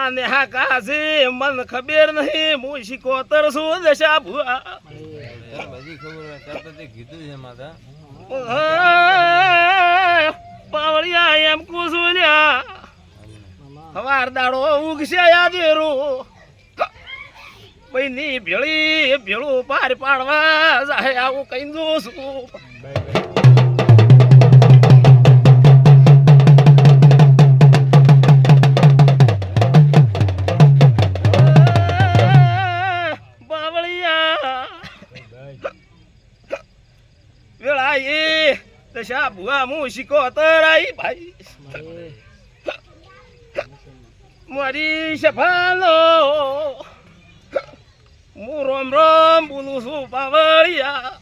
આને હા કાશે મન ખબર નહીં હું શીખોતર છું દશા ભુવા બધી ખબર ચાલતો તે કીધું છે માતા પાવળિયા એમ કુસુલ્યા હવાર દાડો ઉગશે યાદેરો પૈની ભેળી ભેળું પાર પાડવા જાય આવું કઈ દઉં છું વેળા એ દશા ભુવા હું શીખોતર આઈ ભાઈ મારી સફાલો હું રોમ રોમ બોલું છું પાવળિયા